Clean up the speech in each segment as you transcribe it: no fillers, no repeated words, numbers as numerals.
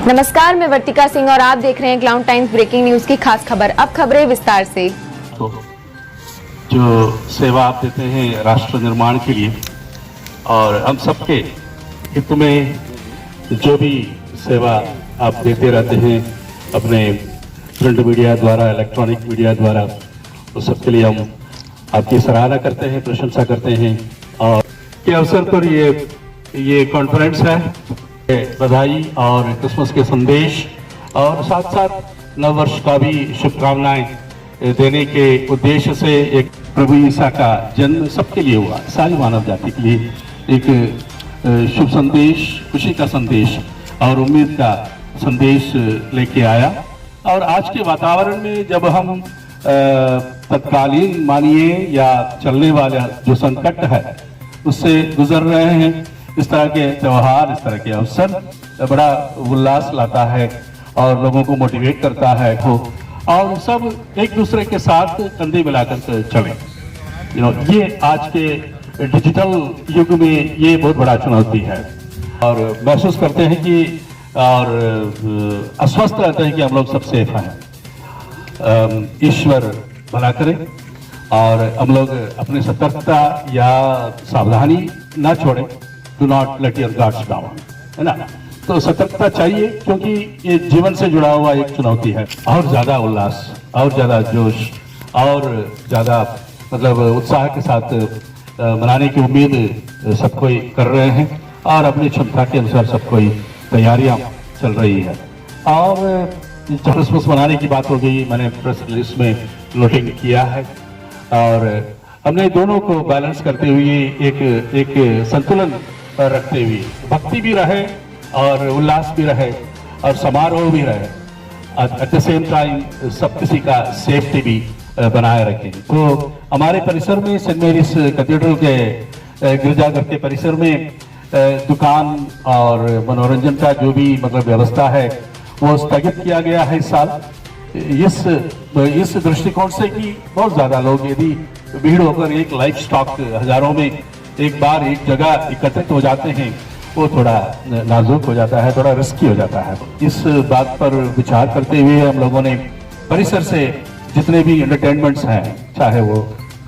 नमस्कार, मैं वर्तिका सिंह और आप देख रहे हैं क्लाउड टाइम्स ब्रेकिंग न्यूज की खास खबर। अब खबरें विस्तार से। तो जो सेवा आप देते हैं राष्ट्र निर्माण के लिए और हम सबके हित में जो भी सेवा आप देते रहते हैं अपने प्रिंट मीडिया द्वारा, इलेक्ट्रॉनिक मीडिया द्वारा, उस सब के लिए हम आपकी सराहना करते हैं, प्रशंसा करते हैं। और के अवसर पर ये कॉन्फ्रेंस है, बधाई और क्रिसमस के संदेश और साथ साथ नव वर्ष का भी शुभकामनाएं देने के उद्देश्य से एक प्रभु ईसा का जन्म सबके लिए हुआ, सारी मानव जाति के लिए एक शुभ संदेश, खुशी का संदेश और उम्मीद का संदेश लेके आया। और आज के वातावरण में जब हम तत्कालीन मानिए या चलने वाला जो संकट है उससे गुजर रहे हैं, इस तरह के त्योहार, इस तरह के अवसर बड़ा उल्लास लाता है और लोगों को मोटिवेट करता है और सब एक दूसरे के साथ कंधे मिलाकर चले। ये आज के डिजिटल युग में ये बहुत बड़ा चुनौती है और महसूस करते हैं कि और आश्वस्त रहते हैं कि हम लोग सब सेफ हैं। ईश्वर भला करे और हम लोग अपनी सतर्कता या सावधानी ना छोड़ें। Do not let your guards down, है ना। तो सतर्कता चाहिए क्योंकि ये जीवन से जुड़ा हुआ एक चुनौती है। और ज्यादा उल्लास और ज्यादा जोश और ज्यादा मतलब उत्साह के साथ मनाने की उम्मीद सब कोई कर रहे हैं और अपनी क्षमता के अनुसार सब कोई तैयारियां चल रही है। और क्रिसमस मनाने की बात हो गई, मैंने प्रेस रिलीज में नोटिंग किया है और हमने दोनों को बैलेंस करते हुए एक संतुलन रखते हुए भक्ति भी रहे और उल्लास भी रहे और समारोह भी रहे, एट द सेम टाइम सब किसी का सेफ्टी भी बनाए रखें। तो हमारे परिसर में सेंट मेरीज कैथेड्रल के गिरजाघर के परिसर में दुकान और मनोरंजन का जो भी मतलब व्यवस्था है वो स्थगित किया गया है इस साल, इस दृष्टिकोण से कि बहुत ज्यादा लोग यदि भीड़ होकर एक लाइफ स्टॉक हजारों में एक बार एक जगह एकत्रित हो जाते हैं वो थोड़ा नाजुक हो जाता है, थोड़ा रिस्की हो जाता है। इस बात पर विचार करते हुए हम लोगों ने परिसर से जितने भी एंटरटेनमेंट्स हैं, चाहे वो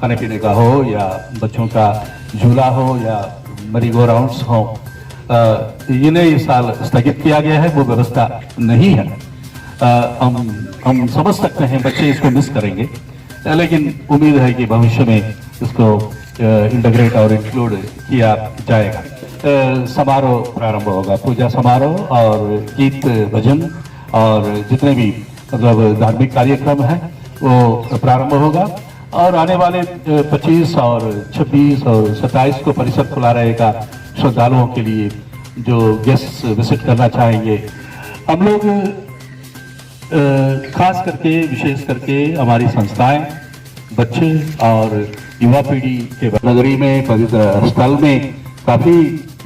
खाने पीने का हो या बच्चों का झूला हो या मरी गो राउंड्स हो, इन्हें इस साल स्थगित किया गया है, वो व्यवस्था नहीं है। हम समझ सकते हैं बच्चे इसको मिस करेंगे, लेकिन उम्मीद है कि भविष्य में इसको इंटीग्रेट और इंक्लूड किया जाएगा। समारोह प्रारंभ होगा, पूजा समारोह और गीत भजन और जितने भी मतलब धार्मिक कार्यक्रम है वो प्रारंभ होगा और आने वाले 25 और 26 और 27 को परिसर खुला रहेगा श्रद्धालुओं के लिए जो गेस्ट विजिट करना चाहेंगे। हम लोग खास करके विशेष करके हमारी संस्थाएं बच्चे और युवा पीढ़ी के नगरी में पवित्र स्थल में काफी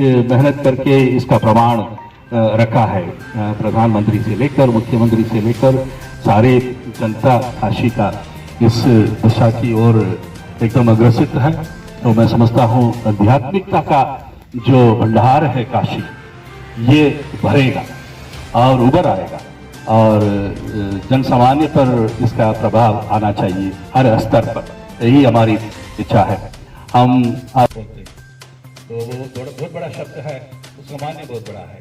मेहनत करके इसका प्रमाण रखा है। प्रधानमंत्री से लेकर मुख्यमंत्री से लेकर सारे जनता काशी का इस दिशा की ओर एकदम अग्रसित है। तो मैं समझता हूँ आध्यात्मिकता का जो भंडार है काशी, ये भरेगा और उभर आएगा और जन सामान्य पर इसका प्रभाव आना चाहिए हर स्तर पर, यही हमारी इच्छा है। हम तो वो बहुत बड़ा शब्द है, उसका मान्य बहुत बड़ा है,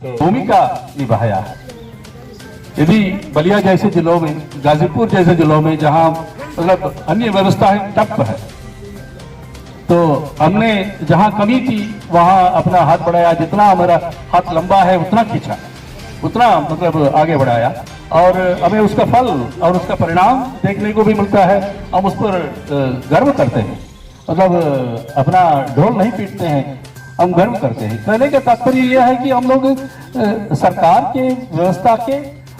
तो भूमिका निभाया है। यदि बलिया जैसे जिलों में, गाजीपुर जैसे जिलों में जहां मतलब अन्य व्यवस्थाएं ठप है, तो हमने जहां कमी थी वहां अपना हाथ बढ़ाया, जितना हमारा हाथ लंबा है उतना खींचा, उतना मतलब आगे बढ़ाया और हमें उसका फल और उसका परिणाम देखने को भी मिलता है। हम उस पर गर्व करते हैं, मतलब अपना ढोल नहीं पीटते हैं, हम गर्व करते हैं। कहने का तात्पर्य यह है कि हम लोग सरकार के व्यवस्था के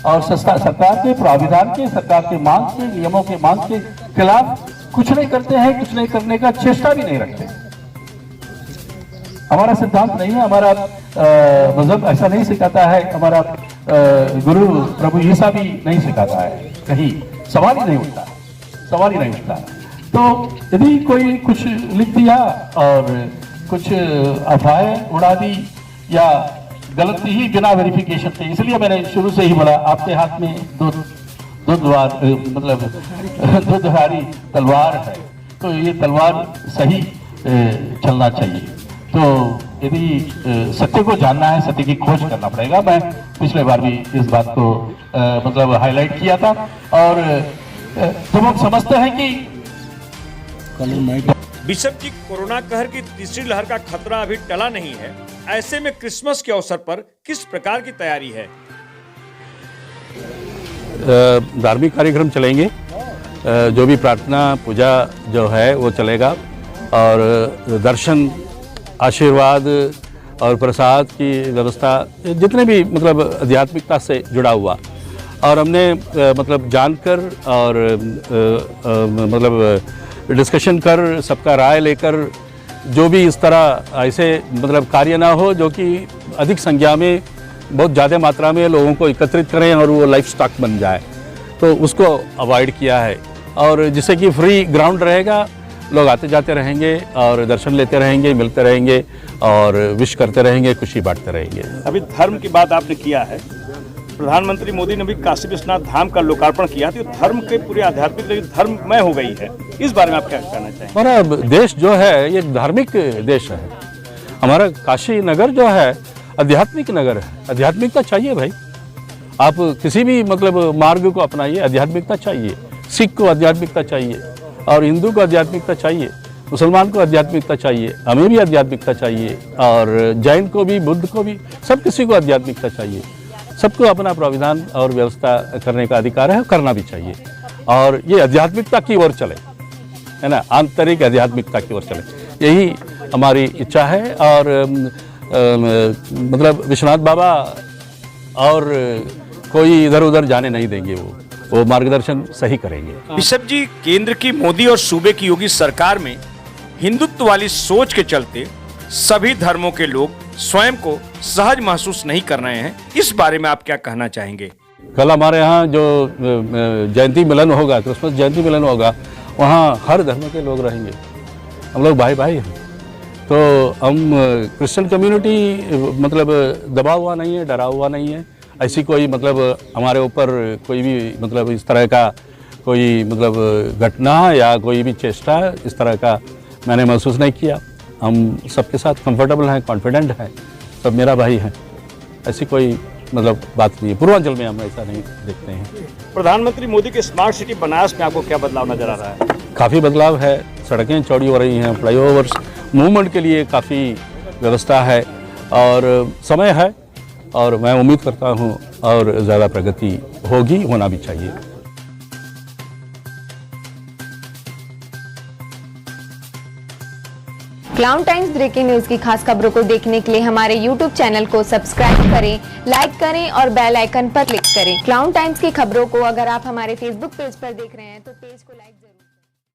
और सरकार के प्राविधान के, सरकार के मांग के, नियमों के मांग के खिलाफ कुछ नहीं करते हैं, कुछ नहीं करने का चेष्टा भी नहीं रखते। हमारा सिद्धांत नहीं है, हमारा मजहब ऐसा नहीं सिखाता है, हमारा गुरु प्रभु ईसा भी नहीं सिखाता है, कहीं सवाल ही नहीं उठता, सवाल ही नहीं उठता। तो यदि कोई कुछ लिख दिया और कुछ अफवाहें उड़ा दी या गलती ही बिना वेरिफिकेशन के, इसलिए मैंने शुरू से ही बोला आपके हाथ में दो मतलब दो धारी तलवार है, तो ये तलवार सही चलना चाहिए। तो यदि सत्य को जानना है, सत्य की खोज करना पड़ेगा। मैं पिछले बार भी इस बात को मतलब हाईलाइट किया था, और जब हम समझते हैं कि बिशप जी, कोरोना कहर की तीसरी लहर का खतरा अभी टला नहीं है, ऐसे में क्रिसमस के अवसर पर किस प्रकार की तैयारी है? धार्मिक कार्यक्रम चलेंगे, जो भी प्रार्थना पूजा जो है वो चलेगा, और दर्शन, आशीर्वाद और प्रसाद की व्यवस्था, जितने भी मतलब आध्यात्मिकता से जुड़ा हुआ, और हमने मतलब जानकर और मतलब डिस्कशन कर, सबका राय लेकर, जो भी इस तरह ऐसे मतलब कार्य ना हो जो कि अधिक संख्या में, बहुत ज़्यादा मात्रा में लोगों को एकत्रित करें और वो लाइफ स्टॉक बन जाए, तो उसको अवॉइड किया है। और जिससे कि फ्री ग्राउंड रहेगा, लोग आते जाते रहेंगे और दर्शन लेते रहेंगे, मिलते रहेंगे और विश करते रहेंगे, खुशी बांटते रहेंगे। अभी धर्म की बात आपने किया है, प्रधानमंत्री मोदी ने भी काशी विश्वनाथ धाम का लोकार्पण किया, तो धर्म के पूरे आध्यात्मिक धर्ममय हो गई है, इस बारे में आप क्या कहना चाहेंगे? हमारा देश जो है ये धार्मिक देश है। हमारा काशी नगर जो है आध्यात्मिक नगर है। आध्यात्मिकता चाहिए भाई, आप किसी भी मतलब मार्ग को अपनाइए, आध्यात्मिकता चाहिए। सिख को आध्यात्मिकता चाहिए, और हिंदू को आध्यात्मिकता चाहिए, मुसलमान को आध्यात्मिकता चाहिए, हमें भी आध्यात्मिकता चाहिए, और जैन को भी, बुद्ध को भी, सब किसी को आध्यात्मिकता चाहिए। सबको अपना प्राविधान और व्यवस्था करने का अधिकार है, करना भी चाहिए, और ये आध्यात्मिकता की ओर चले, है ना, आंतरिक आध्यात्मिकता की ओर चले, यही हमारी इच्छा है। और मतलब विश्वनाथ बाबा और कोई इधर उधर जाने नहीं देंगे, वो मार्गदर्शन सही करेंगे। बिशप जी, केंद्र की मोदी और सूबे की योगी सरकार में हिंदुत्व वाली सोच के चलते सभी धर्मों के लोग स्वयं को सहज महसूस नहीं कर रहे हैं, इस बारे में आप क्या कहना चाहेंगे? कल हमारे यहाँ जो जयंती मिलन होगा, क्रिसमस जयंती मिलन होगा, वहाँ हर धर्म के लोग रहेंगे, हम लोग भाई भाई हैं। तो हम क्रिश्चियन कम्युनिटी मतलब दबा हुआ नहीं है, डरा हुआ नहीं है, ऐसी कोई मतलब हमारे ऊपर कोई भी मतलब इस तरह का कोई मतलब घटना या कोई भी चेष्टा इस तरह का मैंने महसूस नहीं किया। हम सबके साथ कंफर्टेबल हैं, कॉन्फिडेंट हैं, सब मेरा भाई हैं, ऐसी कोई मतलब बात नहीं है। पूर्वांचल में हम ऐसा नहीं देखते हैं। प्रधानमंत्री मोदी के स्मार्ट सिटी बनारस में आपको क्या बदलाव नजर आ रहा है? काफ़ी बदलाव है, सड़कें चौड़ी हो रही हैं, फ्लाईओवर्स, मूवमेंट के लिए काफ़ी व्यवस्था है, और समय है, और मैं उम्मीद करता हूँ और ज़्यादा प्रगति होगी, होना भी चाहिए। क्लाउन टाइम्स ब्रेकिंग न्यूज की खास खबरों को देखने के लिए हमारे YouTube चैनल को सब्सक्राइब करें, लाइक करें और बेल आइकन पर क्लिक करें। क्लाउन टाइम्स की खबरों को अगर आप हमारे Facebook पेज पर देख रहे हैं तो पेज को लाइक जरूर